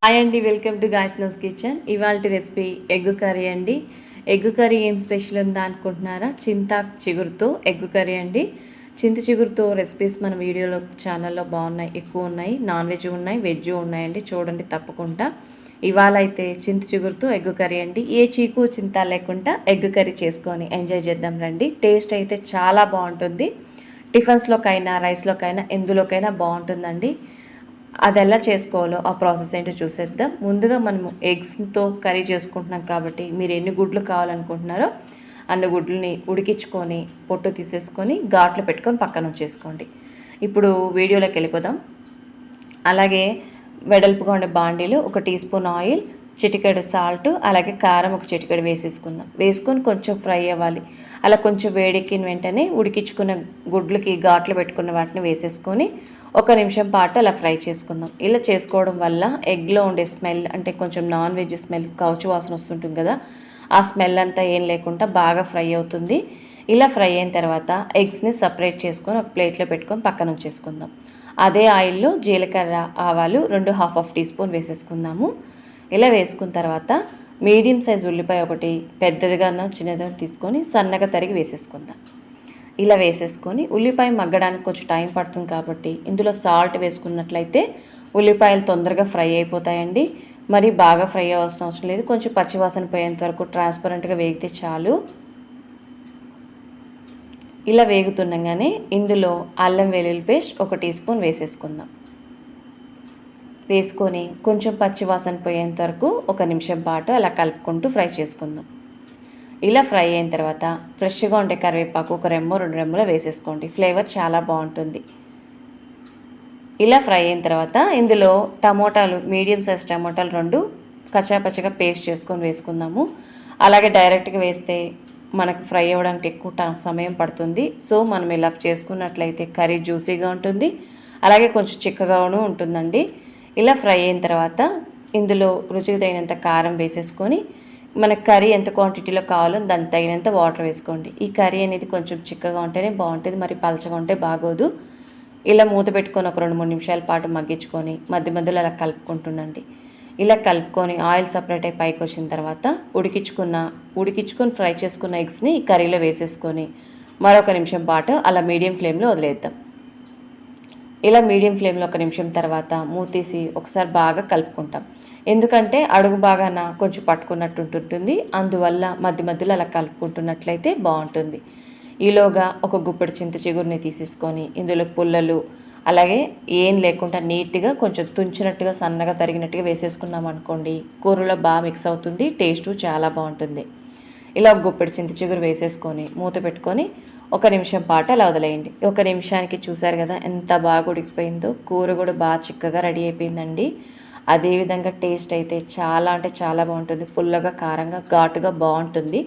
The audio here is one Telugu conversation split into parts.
హాయ్ అండి, వెల్కమ్ టు గాయత్నోస్ కిచెన్. ఇవాళ రెసిపీ ఎగ్ కర్రీ అండి. ఎగ్ కర్రీ ఏం స్పెషల్ ఉందా అనుకుంటున్నారా? చిగురుతో ఎగ్ కర్రీ అండి. చింత చిగురుతో రెసిపీస్ మన వీడియోలో ఛానల్లో బాగున్నాయి, ఎక్కువ ఉన్నాయి. నాన్ వెజ్ ఉన్నాయి, వెజ్ ఉన్నాయండి, చూడండి తప్పకుండా. ఇవాళ అయితే చింత చిగురుతో ఎగ్ కర్రీ అండి. ఏ చీకు చింత లేకుండా ఎగ్ కర్రీ చేసుకొని ఎంజాయ్ చేద్దాం రండి. టేస్ట్ అయితే చాలా బాగుంటుంది. టిఫిన్స్లోకైనా, రైస్లోకైనా, ఎందులోకైనా బాగుంటుందండి. అది ఎలా చేసుకోవాలో ఆ ప్రాసెస్ ఏంటో చూసేద్దాం. ముందుగా మనము ఎగ్స్తో కర్రీ చేసుకుంటున్నాం కాబట్టి మీరు ఎన్ని గుడ్లు కావాలనుకుంటున్నారో అన్ని గుడ్లని ఉడికించుకొని పొట్టు తీసేసుకొని ఘాట్లు పెట్టుకొని పక్కన ఉంచేసుకోండి. ఇప్పుడు వీడియోలోకి వెళ్ళిపోదాం. అలాగే వెడల్పుగా ఉండే బాండీలో 1 టీ స్పూన్ ఆయిల్, చిటికెడు సాల్ట్, అలాగే కారం 1 చిటికెడు వేసేసుకుందాం. వేసుకొని కొంచెం ఫ్రై అవ్వాలి. అలా కొంచెం వేడెక్కిన వెంటనే ఉడికించుకున్న గుడ్లకి ఘాట్లు పెట్టుకున్న వాటిని వేసేసుకొని 1 నిమిషం పాటు అలా ఫ్రై చేసుకుందాం. ఇలా చేసుకోవడం వల్ల ఎగ్లో ఉండే స్మెల్, అంటే కొంచెం నాన్ వెజ్ స్మెల్, కౌచు వాసన వస్తుంటుంది కదా, ఆ స్మెల్ అంతా ఏం లేకుండా బాగా ఫ్రై అవుతుంది. ఇలా ఫ్రై అయిన తర్వాత ఎగ్స్ని సపరేట్ చేసుకొని ఒక ప్లేట్లో పెట్టుకొని పక్కన ఉంచేసుకుందాం. అదే ఆయిల్లో జీలకర్ర, ఆవాలు 2 హాఫ్ టీ స్పూన్ వేసేసుకుందాము. ఇలా వేసుకున్న తర్వాత మీడియం సైజ్ ఉల్లిపాయ ఒకటి పెద్దదిగానో చిన్నదిగా తీసుకొని సన్నగా తరిగి వేసేసుకుందాం. ఇలా వేసేసుకొని ఉల్లిపాయ మగ్గడానికి కొంచెం టైం పడుతుంది కాబట్టి ఇందులో సాల్ట్ వేసుకున్నట్లయితే ఉల్లిపాయలు తొందరగా ఫ్రై అయిపోతాయండి. మరి బాగా ఫ్రై అవ్వాల్సిన అవసరం లేదు. కొంచెం పచ్చివాసన పోయేంత వరకు ట్రాన్స్పరెంట్గా వేగితే చాలు. ఇలా వేగుతుండగానే ఇందులో అల్లం వెల్లుల్లి పేస్ట్ 1 టీ స్పూన్ వేసేసుకుందాం. వేసుకొని కొంచెం పచ్చివాసన పోయేంత వరకు 1 నిమిషం పాటు అలా కలుపుకుంటూ ఫ్రై చేసుకుందాం. ఇలా ఫ్రై అయిన తర్వాత ఫ్రెష్గా ఉండే కరివేపాకు 1 రెమ్మో 2 రెమ్మలో వేసేసుకోండి. ఫ్లేవర్ చాలా బాగుంటుంది. ఇలా ఫ్రై అయిన తర్వాత ఇందులో టమోటాలు, మీడియం సైజ్ టమోటాలు 2 కచ్చాపచ్చగా పేస్ట్ చేసుకొని వేసుకుందాము. అలాగే డైరెక్ట్గా వేస్తే మనకు ఫ్రై అవ్వడానికి ఎక్కువ సమయం పడుతుంది. సో మనం ఇలా చేసుకున్నట్లయితే కర్రీ జ్యూసీగా ఉంటుంది, అలాగే కొంచెం చిక్కగాను ఉంటుందండి. ఇలా ఫ్రై అయిన తర్వాత ఇందులో రుచికి తగినంత కారం వేసేసుకొని మనకు కర్రీ ఎంత క్వాంటిటీలో కావాలో దానికి తగినంత వాటర్ వేసుకోండి. ఈ కర్రీ అనేది కొంచెం చిక్కగా ఉంటేనే బాగుంటుంది, మరి పలచగా ఉంటే బాగోదు. ఇలా మూత పెట్టుకొని ఒక 2-3 నిమిషాల పాటు మగ్గించుకొని మధ్య మధ్యలో అలా కలుపుకుంటుండండి. ఇలా కలుపుకొని ఆయిల్ సపరేట్ అయి పైకి వచ్చిన తర్వాత ఉడికించుకొని ఫ్రై చేసుకున్న ఎగ్స్ని ఈ కర్రీలో వేసేసుకొని మరొక నిమిషం పాటు అలా మీడియం ఫ్లేమ్లో వదిలేద్దాం. ఇలా మీడియం ఫ్లేమ్లో 1 నిమిషం తర్వాత మూతీసి ఒకసారి బాగా కలుపుకుంటాం. ఎందుకంటే అడుగు బాగాన కొంచెం పట్టుకున్నట్టు ఉంటుంది, అందువల్ల మధ్య మధ్యలో అలా కలుపుకుంటున్నట్లయితే బాగుంటుంది. ఈలోగా ఒక గుప్పెడు చింత చిగురుని తీసేసుకొని ఇందులో పుల్లలు అలాగే ఏం లేకుండా నీట్గా కొంచెం తుంచినట్టుగా సన్నగా తరిగినట్టుగా వేసేసుకున్నాం అనుకోండి, కూరలో బాగా మిక్స్ అవుతుంది, టేస్టు చాలా బాగుంటుంది. ఇలా ఒక గుప్పెడు చింత చిగురు వేసేసుకొని మూత పెట్టుకొని 1 నిమిషం పాటు అలా వదిలేయండి. 1 నిమిషానికి చూసారు కదా ఎంత బాగా ఉడికిపోయిందో, కూర కూడా బాగా చిక్కగా రెడీ అయిపోయిందండి. అదేవిధంగా టేస్ట్ అయితే చాలా అంటే చాలా బాగుంటుంది. పుల్లగా, కారంగా, ఘాటుగా బాగుంటుంది.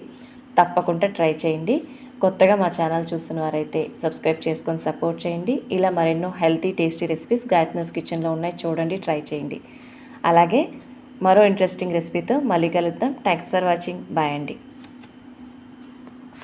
తప్పకుండా ట్రై చేయండి. కొత్తగా మా ఛానల్ చూస్తున్న వారైతే సబ్స్క్రైబ్ చేసుకొని సపోర్ట్ చేయండి. ఇలా మరెన్నో హెల్తీ టేస్టీ రెసిపీస్ గాయత్నోస్ కిచెన్లో ఉన్నాయి, చూడండి, ట్రై చేయండి. అలాగే మరో ఇంట్రెస్టింగ్ రెసిపీతో మళ్ళీ కలుద్దాం. Thanks for watching. బాయ్ అండి.